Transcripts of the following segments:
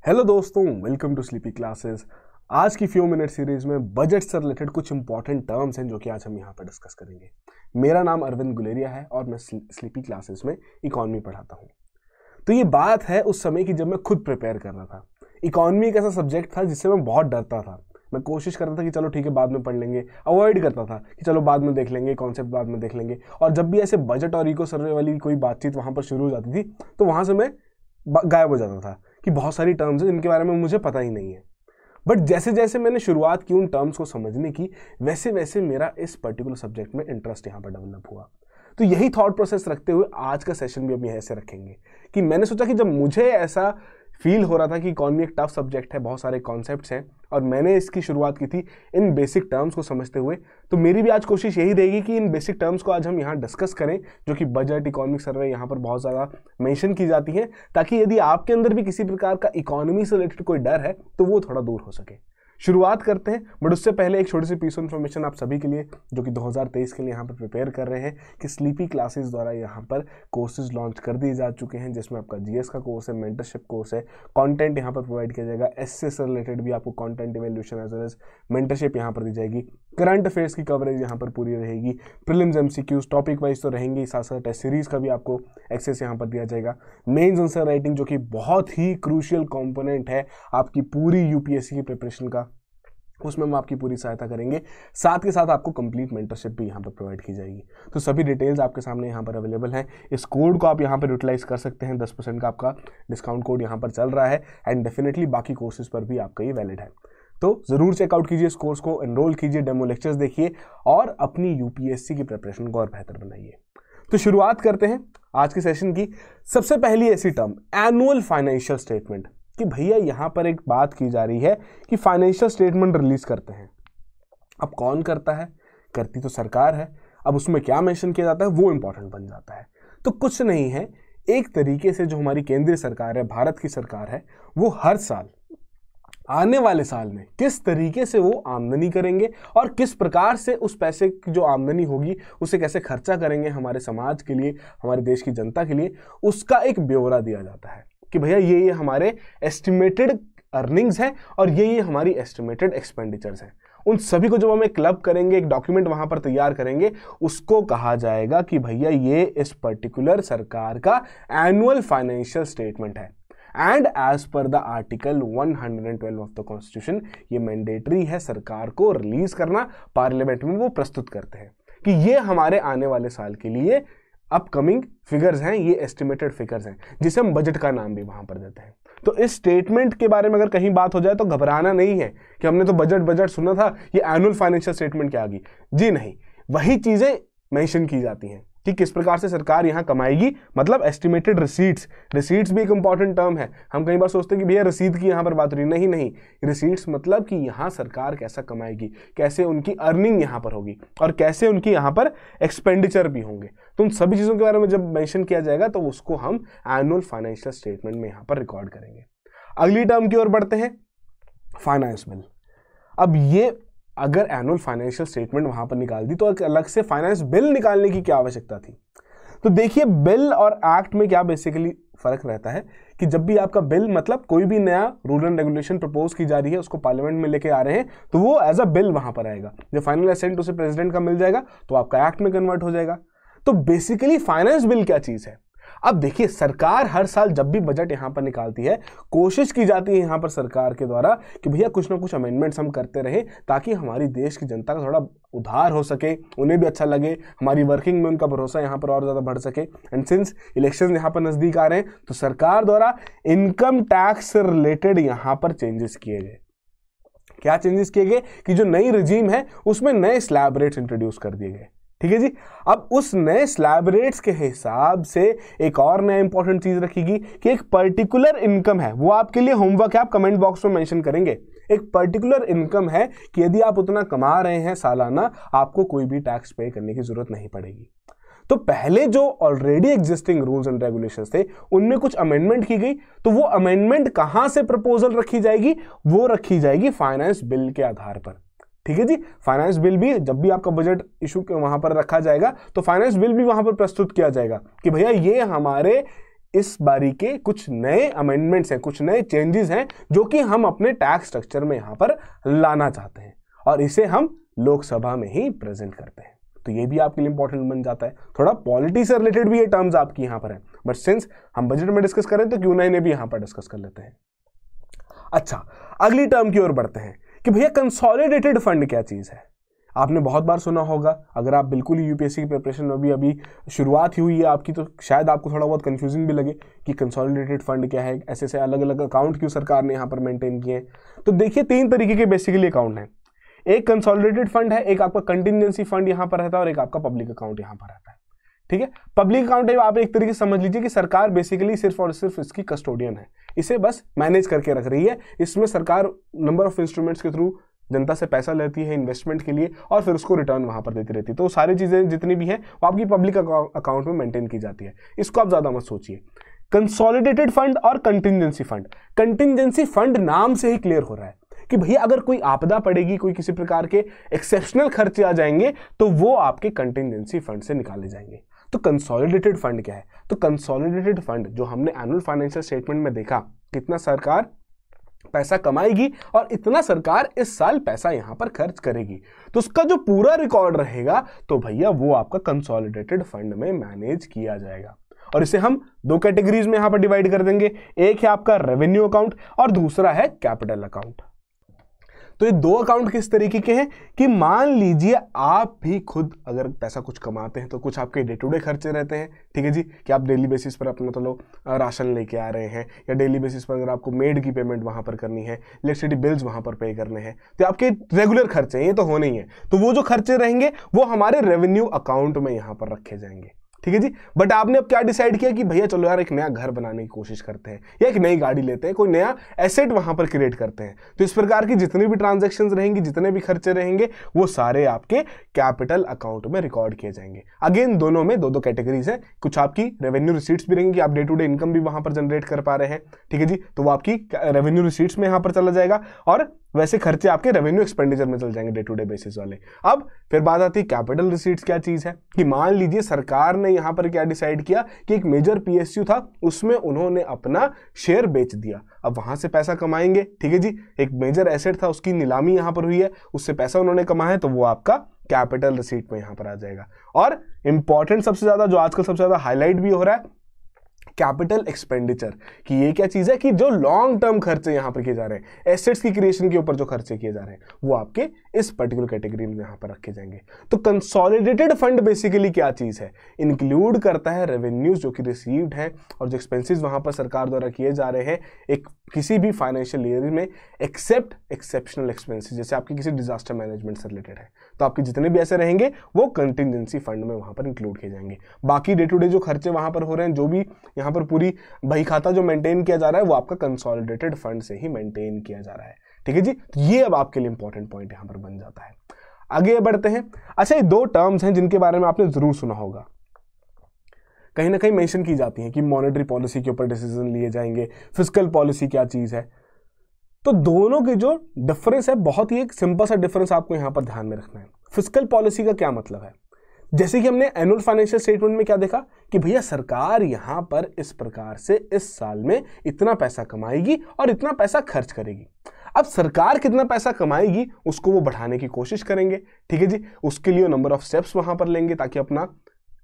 Hello दोस्तों, welcome to sleepy classes. आज की फ्यू मिनट सीरीज में बजट से रिलेटेड कुछ इंपॉर्टेंट टर्म्स हैं जो कि आज हम यहाँ पर डिस्कस करेंगे। मेरा नाम अरविंद गुलेरिया है और मैं स्लीपी क्लासेस में इकोनॉमी पढ़ाता हूँ। तो ये बात है उस समय की जब मैं खुद प्रिपेयर कर रहा था। इकोनॉमी एक ऐसा सब्जेक्ट था जिससे मैं बहुत डरता था। मैं कोशिश करता था कि चलो ठीक है बाद में पढ़ लेंगे, अवॉइड करता था कि चलो बाद में देख लेंगे, कॉन्सेप्ट बाद में देख लेंगे। और जब भी ऐसे बजट और इको सर्वे वाली कोई बातचीत वहाँ पर शुरू हो जाती थी तो वहाँ से मैं गायब हो जाता था कि बहुत सारी टर्म्स हैं जिनके बारे में मुझे पता ही नहीं है। बट जैसे जैसे मैंने शुरुआत की उन टर्म्स को समझने की, वैसे वैसे मेरा इस पर्टिकुलर सब्जेक्ट में इंटरेस्ट यहाँ पर डेवलप हुआ। तो यही थॉट प्रोसेस रखते हुए आज का सेशन भी हम यहाँ से रखेंगे कि मैंने सोचा कि जब मुझे ऐसा फील हो रहा था कि इकोनॉमी एक टफ सब्जेक्ट है, बहुत सारे कॉन्सेप्ट्स हैं और मैंने इसकी शुरुआत की थी इन बेसिक टर्म्स को समझते हुए, तो मेरी भी आज कोशिश यही रहेगी कि इन बेसिक टर्म्स को आज हम यहाँ डिस्कस करें जो कि बजट, इकोनॉमिक सर्वे यहाँ पर बहुत ज़्यादा मेंशन की जाती हैं, ताकि यदि आपके अंदर भी किसी प्रकार का इकोनॉमी से रिलेटेड कोई डर है तो वो थोड़ा दूर हो सके। शुरुआत करते हैं, बट उससे पहले एक छोटी सी पीस ऑफ इन्फॉर्मेशन आप सभी के लिए जो कि 2023 के लिए यहाँ पर प्रिपेयर कर रहे हैं कि स्लीपी क्लासेस द्वारा यहाँ पर कोर्सेज लॉन्च कर दिए जा चुके हैं, जिसमें आपका जीएस का कोर्स है, मेंटरशिप कोर्स है, कंटेंट यहाँ पर प्रोवाइड किया जाएगा, एसए से रिलेटेड भी आपको content evaluation as well as mentorship यहाँ पर दी जाएगी, करंट अफेयर्स की कवरेज यहाँ पर पूरी रहेगी, प्रीलिम्स एमसीक्यूज टॉपिक वाइज तो रहेंगे, साथ साथ टेस्ट सीरीज का भी आपको एक्सेस यहाँ पर दिया जाएगा, मेंस आंसर राइटिंग जो कि बहुत ही क्रूशियल कंपोनेंट है आपकी पूरी यूपीएससी की प्रिपरेशन का, उसमें हम आपकी पूरी सहायता करेंगे। साथ के साथ आपको कंप्लीट मेंटरशिप भी यहाँ पर प्रोवाइड की जाएगी। तो सभी डिटेल्स आपके सामने यहाँ पर अवेलेबल हैं। इस कोड को आप यहाँ पर यूटिलाइज कर सकते हैं। 10% का आपका डिस्काउंट कोड यहाँ पर चल रहा है एंड डेफिनेटली बाकी कोर्सेज पर भी आपका ये वैलिड है। तो ज़रूर चेकआउट कीजिए इस कोर्स को, एनरोल कीजिए, डेमो लेक्चर्स देखिए और अपनी यूपीएससी की प्रिपरेशन को और बेहतर बनाइए। तो शुरुआत करते हैं आज के सेशन की। सबसे पहली ऐसी टर्म एनुअल फाइनेंशियल स्टेटमेंट कि भैया यहाँ पर एक बात की जा रही है कि फाइनेंशियल स्टेटमेंट रिलीज करते हैं। अब कौन करता है? करती तो सरकार है। अब उसमें क्या मेंशन किया जाता है वो इंपॉर्टेंट बन जाता है। तो कुछ नहीं है, एक तरीके से जो हमारी केंद्रीय सरकार है, भारत की सरकार है, वो हर साल आने वाले साल में किस तरीके से वो आमदनी करेंगे और किस प्रकार से उस पैसे की जो आमदनी होगी उसे कैसे खर्चा करेंगे हमारे समाज के लिए, हमारे देश की जनता के लिए, उसका एक ब्यौरा दिया जाता है कि भैया ये हमारे एस्टिमेटेड अर्निंग्स हैं और ये हमारी एस्टिमेटेड एक्सपेंडिचर्स हैं। उन सभी को जब हम एक क्लब करेंगे, एक डॉक्यूमेंट वहां पर तैयार करेंगे, उसको कहा जाएगा कि भैया ये इस पर्टिकुलर सरकार का एनुअल फाइनेंशियल स्टेटमेंट है। And as per the article 112 of the constitution ये मैंडेटरी है सरकार को रिलीज करना, पार्लियामेंट में वो प्रस्तुत करते हैं कि ये हमारे आने वाले साल के लिए अपकमिंग फिगर्स हैं, ये एस्टिमेटेड फिगर्स हैं, जिसे हम बजट का नाम भी वहां पर देते हैं। तो इस स्टेटमेंट के बारे में अगर कहीं बात हो जाए तो घबराना नहीं है कि हमने तो बजट सुना था, ये एनुअल फाइनेंशियल स्टेटमेंट क्या आ गई। जी नहीं, वही चीजें मेंशन की जाती हैं कि किस प्रकार से सरकार यहाँ कमाएगी, मतलब एस्टिमेटेड रिसीट्स भी एक इंपॉर्टेंट टर्म है। हम कई बार सोचते हैं कि भैया रसीद की यहाँ पर बात हो रही, नहीं, रिसीट्स मतलब कि यहाँ सरकार कैसा कमाएगी, कैसे उनकी अर्निंग यहाँ पर होगी और कैसे उनकी यहाँ पर एक्सपेंडिचर भी होंगे। तो उन सभी चीज़ों के बारे में जब मेंशन किया जाएगा तो उसको हम एनुअल फाइनेंशियल स्टेटमेंट में यहाँ पर रिकॉर्ड करेंगे। अगली टर्म की ओर बढ़ते हैं, फाइनेंस बिल। अब ये अगर एनुअल फाइनेंशियल स्टेटमेंट वहां पर निकाल दी तो एक अलग से फाइनेंस बिल निकालने की क्या आवश्यकता थी? तो देखिए, बिल और एक्ट में क्या बेसिकली फर्क रहता है कि जब भी आपका बिल मतलब कोई भी नया रूल एंड रेगुलेशन प्रपोज की जा रही है, उसको पार्लियामेंट में लेके आ रहे हैं, तो वो एज अ बिल वहां पर आएगा। जब फाइनल असेंट उसे प्रेसिडेंट का मिल जाएगा तो आपका एक्ट में कन्वर्ट हो जाएगा। तो बेसिकली फाइनेंस बिल क्या चीज है? अब देखिए, सरकार हर साल जब भी बजट यहां पर निकालती है, कोशिश की जाती है यहां पर सरकार के द्वारा कि भैया कुछ ना कुछ अमेंडमेंट्स हम करते रहें ताकि हमारी देश की जनता का थोड़ा उद्धार हो सके, उन्हें भी अच्छा लगे, हमारी वर्किंग में उनका भरोसा यहां पर और ज्यादा बढ़ सके। एंड सिंस इलेक्शन यहां पर नजदीक आ रहे हैं तो सरकार द्वारा इनकम टैक्स से रिलेटेड यहां पर चेंजेस किए गए। क्या चेंजेस किए गए कि जो नई रिजीम है उसमें नए स्लैब रेट्स इंट्रोड्यूस कर दिए गए। ठीक है जी। अब उस नए स्लैब रेट्स के हिसाब से एक और नया इंपॉर्टेंट चीज रखीगी कि एक पर्टिकुलर इनकम है, वो आपके लिए होमवर्क है, आप कमेंट बॉक्स में मेंशन करेंगे। एक पर्टिकुलर इनकम है कि यदि आप उतना कमा रहे हैं सालाना, आपको कोई भी टैक्स पे करने की जरूरत नहीं पड़ेगी। तो पहले जो already existing rules and regulations थे उनमें कुछ अमेंडमेंट की गई, तो वो अमेंडमेंट कहां से प्रपोजल रखी जाएगी? वो रखी जाएगी फाइनेंस बिल के आधार पर। ठीक है जी। फाइनेंस बिल भी जब भी आपका बजट इशू वहां पर रखा जाएगा तो फाइनेंस बिल भी वहां पर प्रस्तुत किया जाएगा कि भैया ये हमारे इस बारी के कुछ नए अमेंडमेंट्स हैं, कुछ नए चेंजेस हैं जो कि हम अपने टैक्स स्ट्रक्चर में यहां पर लाना चाहते हैं और इसे हम लोकसभा में ही प्रेजेंट करते हैं। तो ये भी आपके लिए इंपॉर्टेंट बन जाता है। थोड़ा पॉलिटी से रिलेटेड भी ये टर्म्स आपकी यहां पर है, बट सिंस हम बजट में डिस्कस करें तो क्यों ना इन्हें भी यहां पर डिस्कस कर लेते हैं। अच्छा, अगली टर्म की ओर बढ़ते हैं कि भैया कंसोलिडेटेड फंड क्या चीज है। आपने बहुत बार सुना होगा, अगर आप बिल्कुल यूपीएससी की प्रिपरेशन में भी अभी शुरुआत ही हुई है आपकी, तो शायद आपको थोड़ा बहुत कंफ्यूजिंग भी लगे कि कंसोलिडेटेड फंड क्या है, ऐसे ऐसे अलग अलग अकाउंट क्यों सरकार ने यहाँ पर मेंटेन किए हैं। तो देखिए 3 तरीके के बेसिकली अकाउंट हैं। एक कंसोलिडेटेड फंड है, एक आपका कंटिजेंसी फंड यहाँ पर रहता है और एक आपका पब्लिक अकाउंट यहाँ पर रहता है। ठीक है, पब्लिक अकाउंट है, आप एक तरीके से समझ लीजिए कि सरकार बेसिकली सिर्फ और सिर्फ इसकी कस्टोडियन है, इसे बस मैनेज करके रख रही है। इसमें सरकार नंबर ऑफ इंस्ट्रूमेंट्स के थ्रू जनता से पैसा लेती है इन्वेस्टमेंट के लिए और फिर उसको रिटर्न वहां पर देती रहती है। तो सारी चीजें जितनी भी हैं वो आपकी पब्लिक अकाउंट में मेंटेन की जाती है। इसको आप ज्यादा मत सोचिए। कंसोलिडेटेड फंड और कंटिजेंसी फंड, कंटिजेंसी फंड नाम से ही क्लियर हो रहा है कि भैया अगर कोई आपदा पड़ेगी, कोई किसी प्रकार के एक्सेप्शनल खर्चे आ जाएंगे तो वो आपके कंटिजेंसी फंड से निकाले जाएंगे। तो कंसोलिडेटेड फंड क्या है? तो कंसोलिडेटेड फंड जो हमने एनुअल फाइनेंशियल स्टेटमेंट में देखा, कितना सरकार पैसा कमाएगी और इतना सरकार इस साल पैसा यहां पर खर्च करेगी, तो उसका जो पूरा रिकॉर्ड रहेगा तो भैया वो आपका कंसोलिडेटेड फंड में मैनेज किया जाएगा। और इसे हम 2 कैटेगरीज में यहां पर डिवाइड कर देंगे। एक है आपका रेवेन्यू अकाउंट और दूसरा है कैपिटल अकाउंट। तो ये 2 अकाउंट किस तरीके के हैं कि मान लीजिए आप भी खुद अगर पैसा कुछ कमाते हैं तो कुछ आपके डे टू डे खर्चे रहते हैं, ठीक है जी, कि आप डेली बेसिस पर अपना तो लो राशन लेके आ रहे हैं, या डेली बेसिस पर अगर आपको मेड की पेमेंट वहां पर करनी है, इलेक्ट्रिसिटी बिल्स वहां पर पे करने हैं, तो आपके रेगुलर खर्चे हैं, ये तो होने ही है। तो वो जो खर्चे रहेंगे वो हमारे रेवेन्यू अकाउंट में यहां पर रखे जाएंगे, ठीक है जी। बट आपने अब क्या डिसाइड किया कि भैया चलो यार एक नया घर बनाने की कोशिश करते हैं या एक नई गाड़ी लेते हैं, कोई नया एसेट वहां पर क्रिएट करते हैं, तो इस प्रकार की जितनी भी ट्रांजैक्शंस रहेंगी, जितने भी खर्चे रहेंगे, वो सारे आपके कैपिटल अकाउंट में रिकॉर्ड किए जाएंगे। अगेन दोनों में 2 कैटेगरीज है। कुछ आपकी रेवेन्यू रिसीट्स भी रहेंगी कि आप डे टू डे इनकम भी वहां पर जनरेट कर पा रहे हैं, ठीक है जी, तो वो आपकी रेवेन्यू रिसीट्स में यहां पर चला जाएगा, और वैसे खर्चे आपके रेवेन्यू एक्सपेंडिचर में चल जाएंगे डे टू डे बेसिस वाले। अब फिर बात आती है कैपिटल रिसीट्स क्या चीज है, कि मान लीजिए सरकार ने यहां पर क्या डिसाइड किया कि एक मेजर पीएसयू था, उसमें उन्होंने अपना शेयर बेच दिया, अब वहां से पैसा कमाएंगे, ठीक है जी। एक मेजर एसेट था, उसकी नीलामी यहां पर हुई है, उससे पैसा उन्होंने कमाया है, तो वो आपका कैपिटल रिसीट में यहां पर आ जाएगा। और इंपॉर्टेंट सबसे ज्यादा जो आजकल सबसे ज्यादा हाईलाइट भी हो रहा है, कैपिटल एक्सपेंडिचर, कि ये क्या चीज है कि जो लॉन्ग टर्म खर्चे यहां पर किए जा रहे हैं, एसेट्स की क्रिएशन के ऊपर जो खर्चे किए जा रहे हैं, वो आपके इस पर्टिकुलर कैटेगरी में यहां पर रखे जाएंगे। तो कंसोलिडेटेड फंड बेसिकली क्या चीज है, इंक्लूड करता है रेवेन्यूज जो कि रिसीव्ड है और जो एक्सपेंसेस वहां पर सरकार द्वारा किए जा रहे हैं एक किसी भी फाइनेंशियल ईयर में, एक्सेप्ट एक्सेप्शनल एक्सपेंसेस, जैसे आपकी किसी डिजास्टर मैनेजमेंट से रिलेटेड है, तो आपके जितने भी ऐसे रहेंगे वो कंटिजेंसी फंड में वहां पर इंक्लूड किए जाएंगे। बाकी डे टू डे जो खर्चे वहां पर हो रहे हैं, जो भी यहाँ पर पूरी बही खाता जो मेंटेन किया जा रहा है, वो आपका कंसोलिडेटेड फंड से ही मेंटेन किया जा रहा है, ठीक है जी। तो ये अब आपके लिए इंपॉर्टेंट पॉइंट यहां पर बन जाता है। आगे बढ़ते हैं। अच्छा, ये 2 टर्म्स हैं जिनके बारे में आपने जरूर सुना होगा, कहीं ना कहीं मेंशन की जाती है कि मॉनेटरी पॉलिसी के ऊपर डिसीजन लिए जाएंगे, फिस्कल पॉलिसी क्या चीज है। तो दोनों के जो डिफरेंस है, बहुत ही एक सिंपल सा डिफरेंस आपको यहां पर ध्यान में रखना है। फिस्कल पॉलिसी का क्या मतलब है, जैसे कि हमने एनुअल फाइनेंशियल स्टेटमेंट में क्या देखा कि भैया सरकार यहां पर इस प्रकार से इस साल में इतना पैसा कमाएगी और इतना पैसा खर्च करेगी। अब सरकार कितना पैसा कमाएगी उसको वो बढ़ाने की कोशिश करेंगे, ठीक है जी। उसके लिए नंबर ऑफ स्टेप्स वहां पर लेंगे ताकि अपना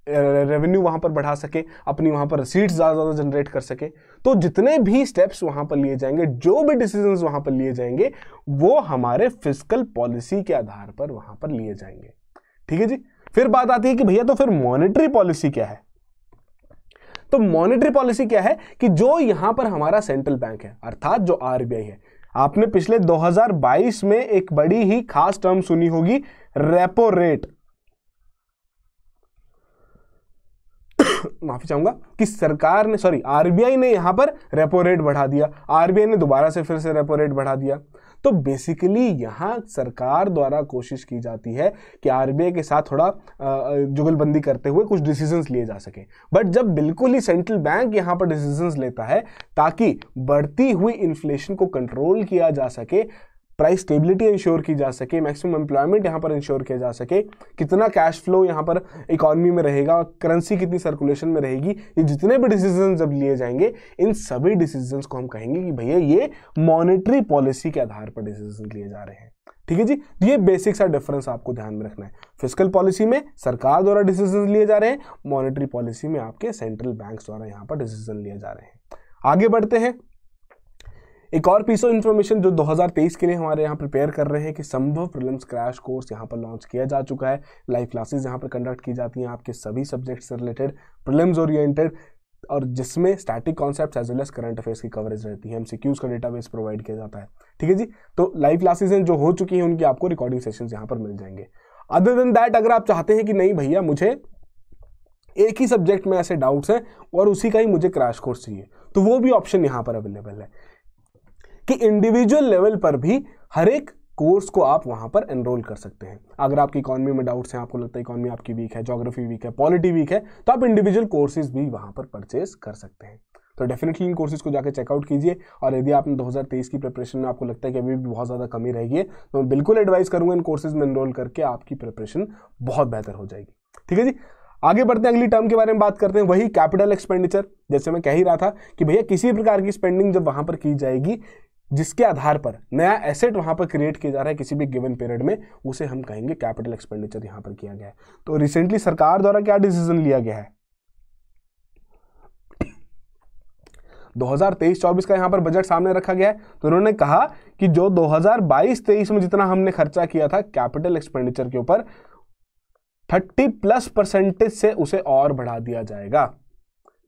रेवेन्यू वहां पर बढ़ा सके, अपनी वहां पर रिसीट्स ज्यादा जनरेट कर सके। तो जितने भी स्टेप्स वहां पर लिए जाएंगे, जो भी डिसीजंस वहां पर लिए जाएंगे, वो हमारे फिस्कल पॉलिसी के आधार पर वहां पर लिए जाएंगे, ठीक है जी। फिर बात आती है कि भैया तो फिर मॉनेटरी पॉलिसी क्या है। तो मॉनेटरी पॉलिसी क्या है कि जो यहां पर हमारा सेंट्रल बैंक है, अर्थात जो आरबीआई है, आपने पिछले 2022 में एक बड़ी ही खास टर्म सुनी होगी, रेपो रेट। माफी चाहूंगा कि सरकार ने आरबीआई ने यहां पर रेपो रेट बढ़ा दिया, आरबीआई ने दोबारा से फिर से रेपो रेट बढ़ा दिया। तो बेसिकली यहां सरकार द्वारा कोशिश की जाती है कि आरबीआई के साथ थोड़ा जुगलबंदी करते हुए कुछ डिसीजंस लिए जा सके। बट जब बिल्कुल ही सेंट्रल बैंक यहां पर डिसीजंस लेता है ताकि बढ़ती हुई इन्फ्लेशन को कंट्रोल किया जा सके, प्राइस स्टेबिलिटी इंश्योर की जा सके, मैक्सिमम एम्प्लॉयमेंट यहाँ पर इंश्योर किया जा सके, कितना कैश फ्लो यहाँ पर इकोनॉमी में रहेगा, करेंसी कितनी सर्कुलेशन में रहेगी, ये जितने भी डिसीजन जब लिए जाएंगे, इन सभी डिसीजन को हम कहेंगे कि भैया ये मॉनेटरी पॉलिसी के आधार पर डिसीजन लिए जा रहे हैं। ठीक है जी, ये बेसिक सा डिफरेंस आपको ध्यान में रखना है। फिस्कल पॉलिसी में सरकार द्वारा डिसीजन लिए जा रहे हैं, मॉनेटरी पॉलिसी में आपके सेंट्रल बैंक्स द्वारा यहाँ पर डिसीजन लिए जा रहे हैं। आगे बढ़ते हैं, एक और पीस ऑफ इंफॉर्मेशन जो 2023 के लिए हमारे यहाँ प्रिपेयर कर रहे हैं कि संभव प्रीलिम्स क्रैश कोर्स यहाँ पर लॉन्च किया जा चुका है। लाइव क्लासेस यहाँ पर कंडक्ट की जाती हैं आपके सभी सब्जेक्ट से रिलेटेड, प्रीलिम्स ओरिएंटेड, और जिसमें static concepts as well as current affairs की कवरेज रहती है। एमसीक्यूज का डेटाबेस प्रोवाइड किया जाता है। ठीक है जी, तो लाइव क्लासेस हैं जो हो चुकी हैं, उनकी आपको रिकॉर्डिंग सेशंस यहाँ पर मिल जाएंगे। अदर देन दैट, अगर आप चाहते हैं कि नहीं भैया मुझे एक ही सब्जेक्ट में ऐसे डाउट्स हैं और उसी का ही मुझे क्रैश कोर्स चाहिए, तो वो भी ऑप्शन यहाँ पर अवेलेबल है कि इंडिविजुअल लेवल पर भी हर एक कोर्स को आप वहां पर एनरोल कर सकते हैं। अगर आपकी इकोनॉमी में डाउट्स हैं, आपको लगता है इकोनॉमी आपकी वीक है, ज्योग्राफी वीक है, पॉलिटी वीक है, तो आप इंडिविजुअल कोर्सेज भी वहां पर परचेज कर सकते हैं। तो डेफिनेटली इन कोर्सेज को जाकर चेकआउट कीजिए। और यदि आपने 2023 की प्रिपरेशन में आपको लगता है कि अभी भी बहुत ज़्यादा कमी रहेगी, तो मैं बिल्कुल एडवाइस करूंगा इन कोर्सेज में एनरोल करके आपकी प्रिपरेशन बहुत बेहतर हो जाएगी। ठीक है जी, आगे बढ़ते हैं, अगली टर्म के बारे में बात करते हैं, वही कैपिटल एक्सपेंडिचर। जैसे मैं कह ही रहा था कि भैया किसी प्रकार की स्पेंडिंग जब वहां पर की जाएगी जिसके आधार पर नया एसेट वहां पर क्रिएट किया जा रहा है किसी भी गिवन पीरियड में, उसे हम कहेंगे कैपिटल एक्सपेंडिचर यहां पर किया गया है। तो रिसेंटली सरकार द्वारा क्या डिसीजन लिया गया है, 2023-24 का यहां पर बजट सामने रखा गया है। तो उन्होंने कहा कि जो 2022-23 में जितना हमने खर्चा किया था कैपिटल एक्सपेंडिचर के ऊपर, 30+% से उसे और बढ़ा दिया जाएगा।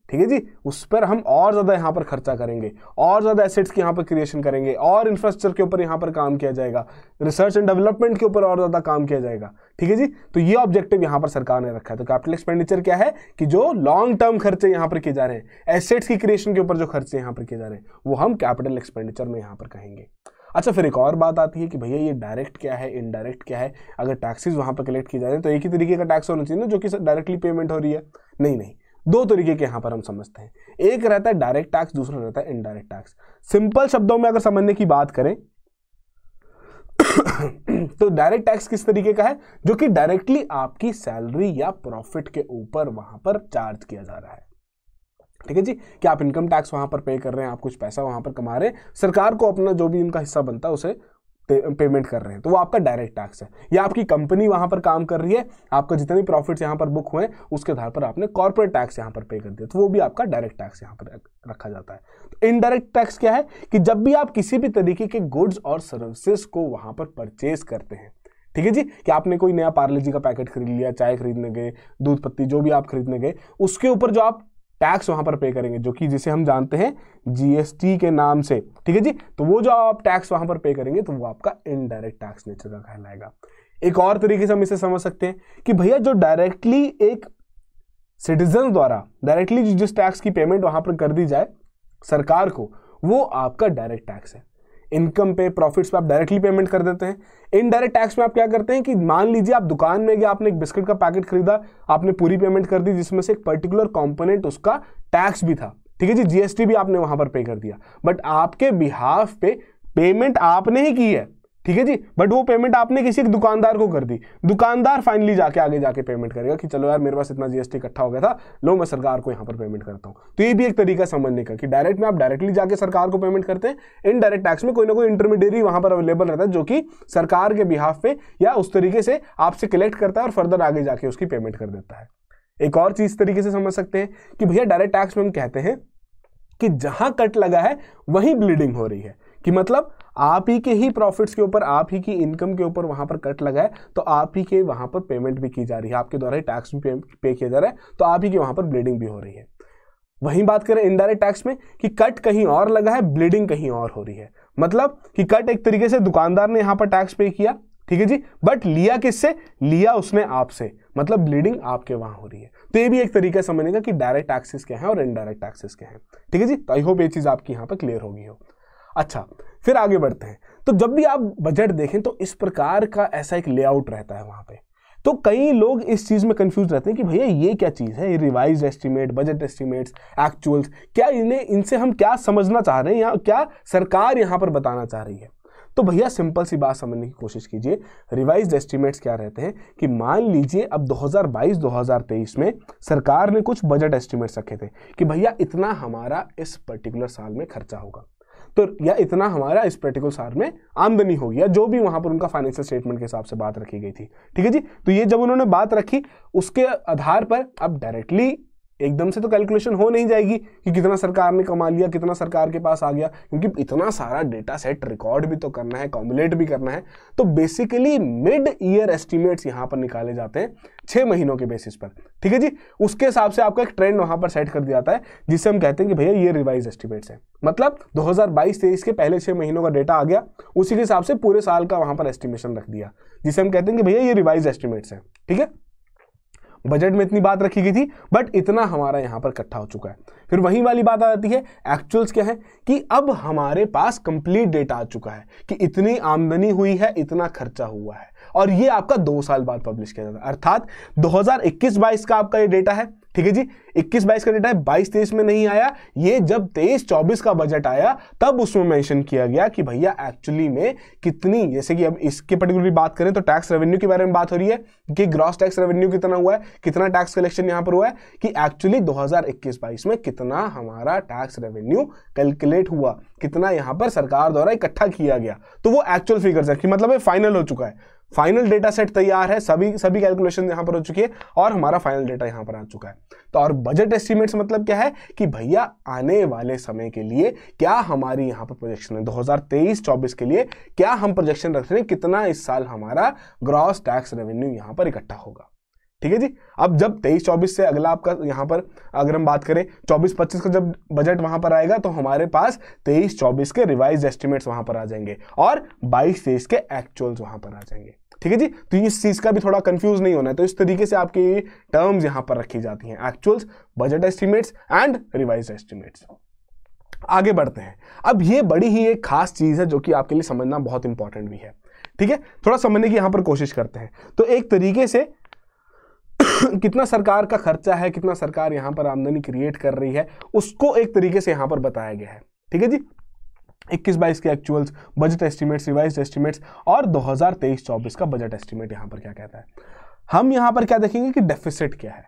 ठीक है जी, उस पर हम और ज्यादा यहां पर खर्चा करेंगे, और ज्यादा एसेट्स की यहां पर क्रिएशन करेंगे, और इंफ्रास्ट्रक्चर के ऊपर यहां पर काम किया जाएगा, रिसर्च एंड डेवलपमेंट के ऊपर और ज्यादा काम किया जाएगा। ठीक है जी, तो ये ऑब्जेक्टिव यहां पर सरकार ने रखा है। तो कैपिटल एक्सपेंडिचर क्या है कि जो लॉन्ग टर्म खर्चे यहां पर किए जा रहे हैं, एसेट्स की क्रिएशन के ऊपर जो खर्चे यहां पर किए जा रहे हैं, वो हम कैपिटल एक्सपेंडिचर में यहां पर कहेंगे। अच्छा, फिर एक और बात आती है कि भैया ये डायरेक्ट क्या है, इनडायरेक्ट क्या है। अगर टैक्सेस वहां पर कलेक्ट किए जा रहे हैं तो एक ही तरीके का टैक्स होना चाहिए ना जो कि डायरेक्टली पेमेंट हो रही है? नहीं, दो तरीके के यहां पर हम समझते हैं। एक रहता है डायरेक्ट टैक्स, दूसरा रहता है इनडायरेक्ट टैक्स। सिंपल शब्दों में अगर समझने की बात करें तो डायरेक्ट टैक्स किस तरीके का है, जो कि डायरेक्टली आपकी सैलरी या प्रॉफिट के ऊपर वहां पर चार्ज किया जा रहा है। ठीक है जी, कि आप इनकम टैक्स वहां पर पे कर रहे हैं, आप कुछ पैसा वहां पर कमा रहे हैं, सरकार को अपना जो भी इनका हिस्सा बनता है उसे पेमेंट कर रहे हैं, तो वो आपका डायरेक्ट टैक्स है। या आपकी कंपनी वहां पर काम कर रही है, आपका जितने भी प्रॉफिट्स यहां पर बुक हुए हैं उसके आधार पर आपने कॉर्पोरेट टैक्स यहां पर पे कर दिया, तो वो भी आपका डायरेक्ट टैक्स यहां पर रखा जाता है। तो इनडायरेक्ट टैक्स क्या है कि जब भी आप किसी भी तरीके के गुड्स और सर्विसेज को वहां पर परचेज करते हैं, ठीक है जी, कि आपने कोई नया पार्ले जी का पैकेट खरीद लिया, चाय खरीदने गए, दूध पत्ती जो भी आप खरीदने गए, उसके ऊपर जो आप टैक्स वहां पर पे करेंगे, जो कि जिसे हम जानते हैं जीएसटी के नाम से, ठीक है जी, तो वो जो आप टैक्स वहां पर पे करेंगे तो वो आपका इनडायरेक्ट टैक्स नेचर का कहलाएगा। एक और तरीके से हम इसे समझ सकते हैं कि भैया जो डायरेक्टली एक सिटीजन द्वारा डायरेक्टली जिस टैक्स की पेमेंट वहां पर कर दी जाए सरकार को, वो आपका डायरेक्ट टैक्स है। इनकम पे, प्रॉफिट्स पे आप डायरेक्टली पेमेंट कर देते हैं। इनडायरेक्ट टैक्स में आप क्या करते हैं कि मान लीजिए आप दुकान में गए, आपने एक बिस्किट का पैकेट खरीदा, आपने पूरी पेमेंट कर दी, जिसमें से एक पर्टिकुलर कंपोनेंट उसका टैक्स भी था, ठीक है जी, जीएसटी भी आपने वहां पर पे कर दिया, बट आपके बिहाफ पे पेमेंट आपने ही की है, ठीक है जी, बट वो पेमेंट आपने किसी एक दुकानदार को कर दी। दुकानदार फाइनली जाके आगे जाके पेमेंट करेगा कि चलो यार मेरे पास इतना जीएसटी इकट्ठा हो गया था, लो मैं सरकार को यहां पर पेमेंट करता हूं। तो ये भी एक तरीका समझने का कि डायरेक्ट में आप डायरेक्टली जाके सरकार को पेमेंट करते हैं, इनडायरेक्ट टैक्स में कोई ना कोई इंटरमीडियरी वहां पर अवेलेबल रहता है जो कि सरकार के बिहाफ पे या उस तरीके से आपसे कलेक्ट करता है और फर्दर आगे जाके उसकी पेमेंट कर देता है। एक और चीज तरीके से समझ सकते हैं कि भैया डायरेक्ट टैक्स में हम कहते हैं कि जहां कट लगा है वहीं ब्लीडिंग हो रही है, कि मतलब आप ही के ही प्रॉफिट्स के ऊपर, आप ही की इनकम के ऊपर वहां पर कट लगा है, तो आप ही के वहां पर पेमेंट भी की जा रही है, आपके द्वारा ही टैक्स भी पे किया जा रहा है, तो आप ही के वहां पर ब्लीडिंग भी हो रही है। वहीं बात करें इनडायरेक्ट टैक्स में कि कट कहीं और लगा है, ब्लीडिंग कहीं और हो रही है। मतलब कि कट एक तरीके से दुकानदार ने यहां पर टैक्स पे किया, ठीक है जी, बट लिया किससे? लिया उसने आपसे, मतलब ब्लीडिंग आपके वहां हो रही है। तो ये भी एक तरीका समझने का कि डायरेक्ट टैक्सेस क्या है और इनडायरेक्ट टैक्सेस क्या है, ठीक है जी। तो आई होप ये चीज आपकी यहां पर क्लियर होगी हो। अच्छा, फिर आगे बढ़ते हैं। तो जब भी आप बजट देखें तो इस प्रकार का ऐसा एक लेआउट रहता है वहां पे, तो कई लोग इस चीज में कंफ्यूज रहते हैं कि भैया ये क्या चीज है, revised estimate, budget estimates, actuals, क्या इनसे हम क्या समझना चाह रहे हैं या क्या सरकार यहां पर बताना चाह रही है। तो भैया सिंपल सी बात समझने की कोशिश कीजिए, रिवाइज्ड एस्टिमेट्स क्या रहते हैं कि मान लीजिए अब 2022-2023 में सरकार ने कुछ बजट एस्टिमेट्स रखे थे कि भैया इतना हमारा इस पर्टिकुलर साल में खर्चा होगा, तो या इतना हमारा इस पर्टिकुलर साल में आमदनी होगी, या जो भी वहां पर उनका फाइनेंशियल स्टेटमेंट के हिसाब से बात रखी गई थी। ठीक है जी, तो ये जब उन्होंने बात रखी उसके आधार पर अब डायरेक्टली एकदम से तो कैलकुलेशन हो नहीं जाएगी कि कितना सरकार ने कमा लिया, कितना सरकार के पास आ गया, क्योंकि इतना सारा डेटा सेट रिकॉर्ड भी तो करना है, कॉम्युलेट भी करना है। तो बेसिकली मिड ईयर एस्टिमेट्स यहां पर निकाले जाते हैं 6 महीनों के बेसिस पर। ठीक है जी, उसके हिसाब से आपका एक ट्रेंड वहां पर सेट कर दिया जाता है, जिससे हम कहते हैं कि भैया ये रिवाइज एस्टिमेट्स है। मतलब 2022-23 के पहले 6 महीनों का डेटा आ गया, उसी के हिसाब से पूरे साल का वहां पर एस्टिमेशन रख दिया, जिसे हम कहते हैं कि भैया ये रिवाइज एस्टिमेट्स है। ठीक है, बजट में इतनी बात रखी गई थी, बट इतना हमारा यहां पर इकट्ठा हो चुका है। फिर वही वाली बात आ जाती है, एक्चुअल्स क्या है कि अब हमारे पास कंप्लीट डेटा आ चुका है कि इतनी आमदनी हुई है, इतना खर्चा हुआ है, और ये आपका 2 साल बाद पब्लिश किया जाता है। अर्थात 2021-22 का आपका ये डेटा है। ठीक है जी, 21-22 का डेटा है, 22-23 में नहीं आया। ये जब 23-24 का बजट आया तब उसमें मेंशन किया गया कि भैया एक्चुअली में कितनी, जैसे कि अब इसके पर्टिकुलरली बात करें तो टैक्स रेवेन्यू के बारे में बात हो रही है कि ग्रॉस टैक्स रेवेन्यू कितना हुआ है, कितना टैक्स कलेक्शन यहां पर हुआ है, कि एक्चुअली 2021-22 में कितना हमारा टैक्स रेवेन्यू कैलकुलेट हुआ, कितना यहां पर सरकार द्वारा इकट्ठा किया गया। तो वो एक्चुअल फिगर्स है कि मतलब ये फाइनल हो चुका है, फाइनल डेटा सेट तैयार है, सभी कैलकुलेशन यहां पर हो चुकी है और हमारा फाइनल डेटा यहां पर आ चुका है। तो और बजट एस्टिमेट्स मतलब क्या है कि भैया आने वाले समय के लिए क्या हमारी यहां पर प्रोजेक्शन है, 2023-24 के लिए क्या हम प्रोजेक्शन रख रहे हैं, कितना इस साल हमारा ग्रॉस टैक्स रेवेन्यू यहां पर इकट्ठा होगा। ठीक है जी, अब जब 23-24 से अगला आपका यहां पर अगर हम बात करें 24-25 का जब बजट वहां पर आएगा तो हमारे पास 23-24 के रिवाइज एस्टिमेट्स वहां पर आ जाएंगे और 22-23 के एक्चुअल्स वहां पर आ जाएंगे। ठीक है जी, तो इस चीज का भी थोड़ा कंफ्यूज नहीं होना है। तो इस तरीके से आपकी टर्म्स यहां पर रखी जाती हैं, actuals, budget estimates and revise estimates. आगे बढ़ते हैं। अब ये बड़ी ही एक खास चीज है जो कि आपके लिए समझना बहुत इंपॉर्टेंट भी है। ठीक है, थोड़ा समझने की यहां पर कोशिश करते हैं। तो एक तरीके से कितना सरकार का खर्चा है, कितना सरकार यहां पर आमदनी क्रिएट कर रही है, उसको एक तरीके से यहां पर बताया गया है। ठीक है जी, 21-22 के actuals, budget estimates, revised estimates और 2023-24 का बजट एस्टिमेट यहां पर क्या कहता है। हम यहां पर क्या देखेंगे कि डेफिसिट क्या है।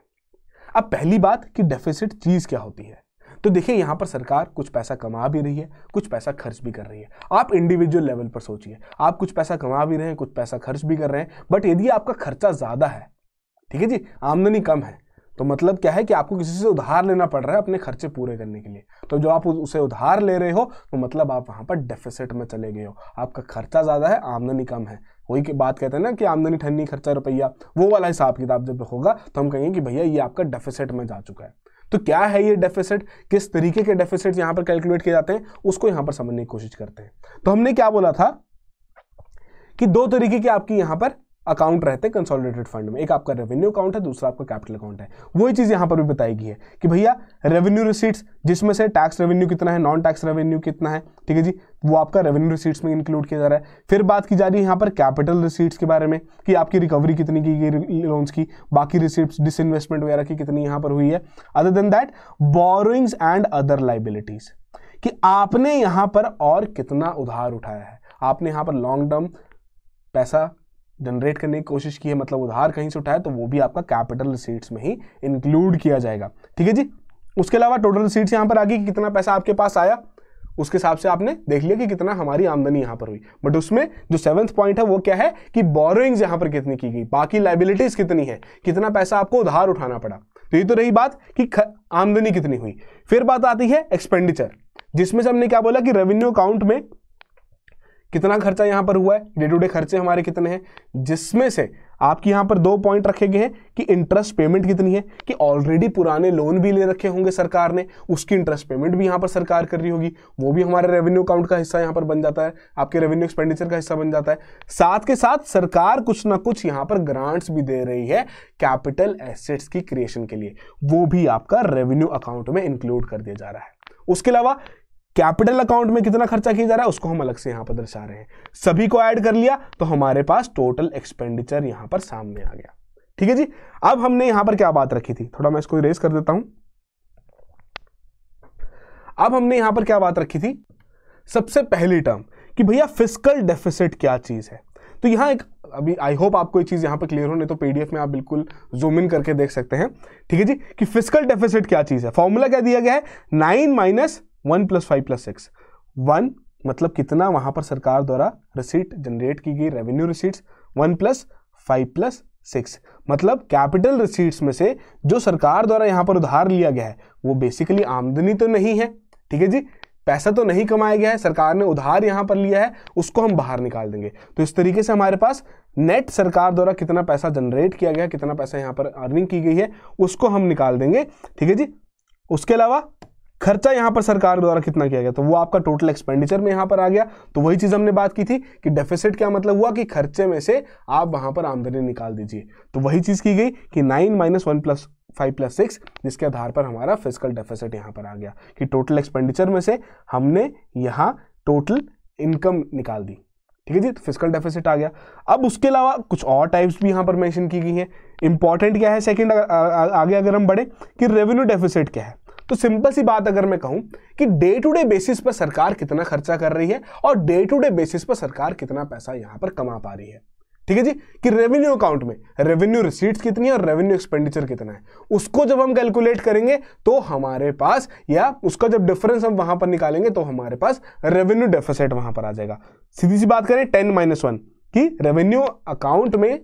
अब पहली बात कि डेफिसिट चीज क्या होती है, तो देखिए यहां पर सरकार कुछ पैसा कमा भी रही है, कुछ पैसा खर्च भी कर रही है। आप इंडिविजुअल लेवल पर सोचिए, आप कुछ पैसा कमा भी रहे हैं, कुछ पैसा खर्च भी कर रहे हैं, बट यदि आपका खर्चा ज्यादा है, ठीक है जी, आमदनी कम है, तो मतलब क्या है कि आपको किसी से उधार लेना पड़ रहा है अपने खर्चे पूरे करने के लिए। तो जो आप उसे उधार ले रहे हो तो मतलब आप वहां पर डेफिसिट में चले गए हो, आपका खर्चा ज्यादा है, आमदनी कम है। वही की बात कहते हैं ना कि आमदनी ठन्नी खर्चा रुपया, वो वाला हिसाब किताब जब होगा तो हम कहेंगे कि भैया ये आपका डेफिसिट में जा चुका है। तो क्या है ये डेफिसिट, किस तरीके के डेफिसिट यहां पर कैलकुलेट किए जाते हैं, उसको यहां पर समझने की कोशिश करते हैं। तो हमने क्या बोला था कि 2 तरीके के आपकी यहां पर अकाउंट रहते हैं कंसोलिडेटेड फंड में, एक आपका रेवेन्यू अकाउंट है, दूसरा आपका कैपिटल अकाउंट है। वही चीज यहां पर भी बताई गई है कि भैया रेवेन्यू रिसीट्स, जिसमें से टैक्स रेवेन्यू कितना है, नॉन टैक्स रेवेन्यू कितना है, ठीक है जी, वो आपका रेवेन्यू रिसीट्स में इंक्लूड किया जा रहा है। फिर बात की जा रही है यहां पर कैपिटल रिसीट्स के बारे में कि आपकी रिकवरी कितनी की गई लोन्स की, बाकी रिसीट्स डिसइन्वेस्टमेंट वगैरह की कितनी यहां पर हुई है। Other than that borrowings and other liabilities, कि आपने यहां पर और कितना उधार उठाया है, आपने यहां पर लॉन्ग टर्म पैसा जनरेट करने की कोशिश की है, मतलब उधार कहीं से उठाया, तो वो भी आपका कैपिटल रिसीट्स में ही इंक्लूड किया जाएगा। ठीक है जी, उसके अलावा टोटल रिसीट्स यहां पर आ गई कि कितना पैसा आपके पास आया, उसके हिसाब से आपने देख लिया कि कितना हमारी आमदनी यहां पर हुई। बट उसमें जो 7th पॉइंट है वो क्या है कि बोरोइंग्स यहां पर कितनी की गई, बाकी लाइबिलिटीज कितनी है, कितना पैसा आपको उधार उठाना पड़ा। तो ये तो रही बात कि आमदनी कितनी हुई। फिर बात आती है एक्सपेंडिचर, जिसमें से हमने क्या बोला कि रेवेन्यू अकाउंट में कितना खर्चा यहां पर हुआ है, डे टू डे खर्चे हमारे कितने हैं, जिसमें से आपकी यहां पर 2 पॉइंट रखे गए हैं कि इंटरेस्ट पेमेंट कितनी है, कि ऑलरेडी पुराने लोन भी ले रखे होंगे सरकार ने, उसकी इंटरेस्ट पेमेंट भी यहां पर सरकार कर रही होगी, वो भी हमारे रेवेन्यू अकाउंट का हिस्सा यहां पर बन जाता है, आपके रेवेन्यू एक्सपेंडिचर का हिस्सा बन जाता है। साथ के साथ सरकार कुछ ना कुछ यहां पर ग्रांट्स भी दे रही है कैपिटल एसेट्स की क्रिएशन के लिए, वो भी आपका रेवेन्यू अकाउंट में इंक्लूड कर दिया जा रहा है। उसके अलावा कैपिटल अकाउंट में कितना खर्चा किया जा रहा है उसको हम अलग से यहां पर दर्शा रहे हैं। सभी को ऐड कर लिया तो हमारे पास टोटल एक्सपेंडिचर यहां पर सामने आ गया। ठीक है जी, अब हमने यहां पर क्या बात रखी थी, थोड़ा मैं इसको इरेज कर देता हूं। अब हमने यहां पर क्या बात रखी थी, सबसे पहली टर्म कि भैया फिस्कल डेफिसिट क्या चीज है। तो यहाँ एक, अभी आई होप आपको ये चीज यहाँ पर क्लियर हो, नहीं तो पीडीएफ में आप बिल्कुल जूम इन करके देख सकते हैं, ठीक है जी, कि फिस्कल डेफिसिट क्या चीज है। फॉर्मूला क्या दिया गया है, 9 माइनस 1 प्लस 5 प्लस 6। 1 मतलब कितना वहां पर सरकार द्वारा रिसीट जनरेट की गई, रेवेन्यू रिसीट्स, 1 प्लस 5 प्लस 6 मतलब कैपिटल रिसीट्स में से जो सरकार द्वारा यहां पर उधार लिया गया है वो बेसिकली आमदनी तो नहीं है, ठीक है जी, पैसा तो नहीं कमाया गया है, सरकार ने उधार यहां पर लिया है, उसको हम बाहर निकाल देंगे। तो इस तरीके से हमारे पास नेट सरकार द्वारा कितना पैसा जनरेट किया गया, कितना पैसा यहां पर अर्निंग की गई है, उसको हम निकाल देंगे, ठीक है जी। उसके अलावा खर्चा यहां पर सरकार द्वारा कितना किया गया, तो वो आपका टोटल एक्सपेंडिचर में यहां पर आ गया। तो वही चीज हमने बात की थी कि डेफिसिट क्या मतलब हुआ कि खर्चे में से आप वहां पर आमदनी निकाल दीजिए। तो वही चीज की गई कि 9 माइनस 1 प्लस 5 प्लस 6, जिसके आधार पर हमारा फिस्कल डेफिसिट यहां पर आ गया कि टोटल एक्सपेंडिचर में से हमने यहां टोटल इनकम निकाल दी, ठीक है जी, तो फिस्कल डेफिसिट आ गया। अब उसके अलावा कुछ और टाइप्स भी यहां पर मेंशन की गई हैं। इंपॉर्टेंट क्या है, सेकंड आगे अगर हम बढ़े कि रेवेन्यू डेफिसिट क्या है, तो सिंपल सी बात अगर मैं कहूं कि डे टू डे बेसिस पर सरकार कितना खर्चा कर रही है और डे टू डे बेसिस पर सरकार कितना पैसा यहां पर कमा पा रही है, ठीक है जी, कि रेवेन्यू अकाउंट में रेवेन्यू रिसीट्स कितनी है और रेवेन्यू एक्सपेंडिचर कितना है, उसको जब हम कैलकुलेट करेंगे तो हमारे पास, या उसका जब डिफरेंस हम वहां पर निकालेंगे तो हमारे पास रेवेन्यू डेफिसिट वहां पर आ जाएगा। सीधी सी बात करें 10 माइनस 1 की रेवेन्यू अकाउंट में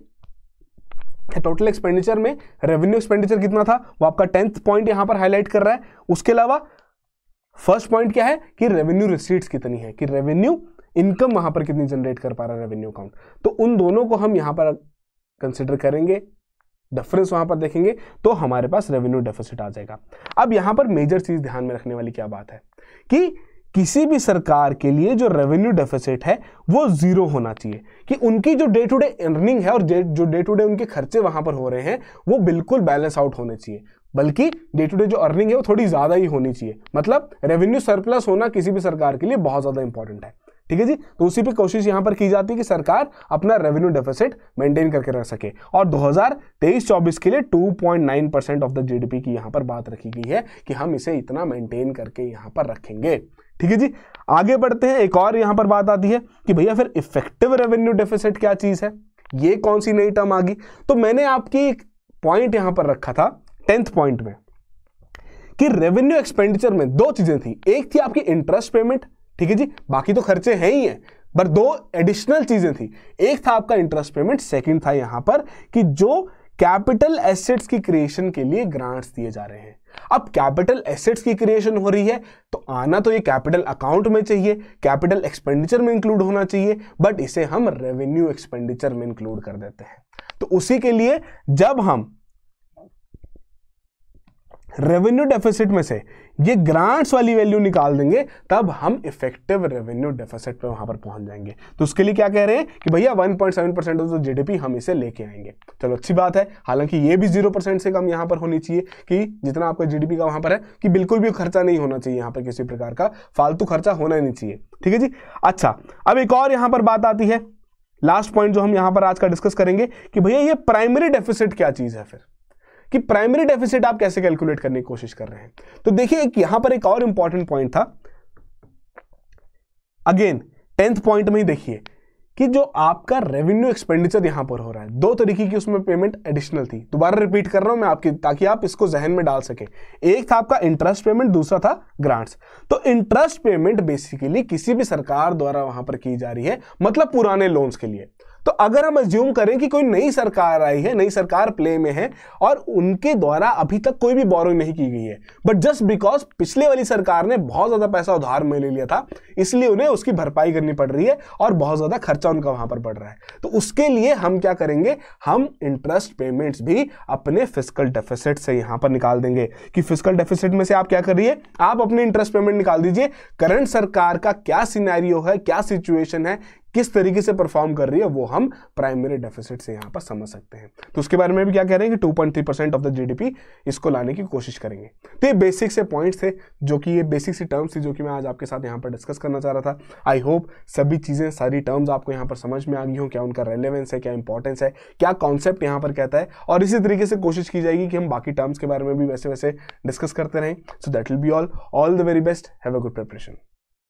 टोटल एक्सपेंडिचर में रेवेन्यू एक्सपेंडिचर कितना था, वो आपका 10th पॉइंट यहां पर हाईलाइट कर रहा है। उसके अलावा फर्स्ट पॉइंट क्या है कि रेवेन्यू रिसीट्स कितनी है, कि रेवेन्यू इनकम वहां पर कितनी जनरेट कर पा रहा है रेवेन्यू अकाउंट। तो उन दोनों को हम यहां पर कंसिडर करेंगे, डिफरेंस वहां पर देखेंगे तो हमारे पास रेवेन्यू डेफिसिट आ जाएगा। अब यहां पर मेजर चीज ध्यान में रखने वाली क्या बात है कि किसी भी सरकार के लिए जो रेवेन्यू डेफिसिट है वो जीरो होना चाहिए, कि उनकी जो डे टू डे अर्निंग है और जो डे टू डे उनके खर्चे वहां पर हो रहे हैं वो बिल्कुल बैलेंस आउट होने चाहिए, बल्कि डे टू डे जो अर्निंग है वो थोड़ी ज्यादा ही होनी चाहिए। मतलब रेवेन्यू सरप्लस होना किसी भी सरकार के लिए बहुत ज्यादा इंपॉर्टेंट है, ठीक है जी। तो उसी पे कोशिश यहां पर की जाती है कि सरकार अपना रेवेन्यू डेफिसिट मेंटेन करके रख सके, और 2023-24 के लिए 2.9% ऑफ द जीडीपी की यहां पर बात रखी गई है कि हम इसे इतना मेंटेन करके यहां पर रखेंगे, ठीक है जी। आगे बढ़ते हैं, एक और यहां पर बात आती है कि भैया फिर इफेक्टिव रेवेन्यू डेफिसिट क्या चीज है, ये कौन सी नई टर्म आ गई। तो मैंने आपकी एक पॉइंट यहां पर रखा था 10th पॉइंट में कि रेवेन्यू एक्सपेंडिचर में दो चीजें थी, एक थी आपकी इंटरेस्ट पेमेंट, ठीक है जी, बाकी तो खर्चे हैं ही हैं, पर दो एडिशनल चीजें थी, एक था आपका इंटरेस्ट पेमेंट, सेकंड था यहां पर कि जो कैपिटल एसेट्स की क्रिएशन के लिए ग्रांट्स दिए जा रहे हैं। अब कैपिटल एसेट्स की क्रिएशन हो रही है तो आना तो ये कैपिटल अकाउंट में चाहिए, कैपिटल एक्सपेंडिचर में इंक्लूड होना चाहिए, बट इसे हम रेवेन्यू एक्सपेंडिचर में इंक्लूड कर देते हैं। तो उसी के लिए जब हम रेवेन्यू डेफिसिट में से ये ग्रांट्स वाली वैल्यू निकाल देंगे तब हम इफेक्टिव रेवेन्यू डेफिसिट पे वहां पर पहुंच जाएंगे। तो उसके लिए क्या कह रहे हैं कि भैया 1.7% ऑफ द जीडीपी हम इसे लेके आएंगे। चलो अच्छी बात है, हालांकि ये भी 0% से कम यहां पर होनी चाहिए कि जितना आपका जीडीपी का वहां पर है कि बिल्कुल भी खर्चा नहीं होना चाहिए, यहां पर किसी प्रकार का फालतू खर्चा होना ही नहीं चाहिए, ठीक है जी। अच्छा, अब एक और यहां पर बात आती है, लास्ट पॉइंट जो हम यहां पर आज का डिस्कस करेंगे कि भैया ये प्राइमरी डेफिसिट क्या चीज है, फिर कि प्राइमरी डेफिसिट आप कैसे कैलकुलेट करने की कोशिश कर रहे हैं। तो देखिए यहां पर एक और इंपॉर्टेंट पॉइंट था, अगेन 10th पॉइंट में ही देखिए कि जो आपका रेवेन्यू एक्सपेंडिचर यहां पर हो रहा है, दो तरीके की उसमें पेमेंट एडिशनल थी। दोबारा रिपीट कर रहा हूं मैं आपकी, ताकि आप इसको जहन में डाल सके। एक था आपका इंटरेस्ट पेमेंट, दूसरा था ग्रांट्स। तो इंटरेस्ट पेमेंट बेसिकली किसी भी सरकार द्वारा वहां पर की जा रही है, मतलब पुराने लोन्स के लिए। तो अगर हम अज्यूम करें कि कोई नई सरकार आई है, नई सरकार प्ले में है और उनके द्वारा अभी तक कोई भी बोरोइंग नहीं की गई है, बट जस्ट बिकॉज पिछले वाली सरकार ने बहुत ज्यादा पैसा उधार में ले लिया था, इसलिए उन्हें उसकी भरपाई करनी पड़ रही है और बहुत ज्यादा खर्चा उनका वहां पर बढ़ रहा है। तो उसके लिए हम क्या करेंगे, हम इंटरेस्ट पेमेंट्स भी अपने फिस्कल डेफिसिट से यहां पर निकाल देंगे कि फिस्कल डेफिसिट में से आप क्या करिए, आप अपने इंटरेस्ट पेमेंट निकाल दीजिए, करंट सरकार का क्या सिनेरियो है, क्या सिचुएशन है, किस तरीके से परफॉर्म कर रही है, वो हम प्राइमरी डेफिसिट से यहां पर समझ सकते हैं। तो उसके बारे में भी क्या कह रहे हैं कि 2.3% ऑफ द जीडीपी इसको लाने की कोशिश करेंगे। तो ये बेसिक से पॉइंट्स थे, जो कि ये बेसिक सी टर्म्स थी जो कि मैं आज आपके साथ यहां पर डिस्कस करना चाह रहा था। आई होप सभी चीजें, सारी टर्म्स आपको यहां पर समझ में आ गई हो, क्या उनका रेलेवेंस है, क्या इंपॉर्टेंस है, क्या कॉन्सेप्ट यहां पर कहता है, और इसी तरीके से कोशिश की जाएगी कि हम बाकी टर्म्स के बारे में भी वैसे वैसे डिस्कस करते रहें। So that will be all the very best, have a good preparation.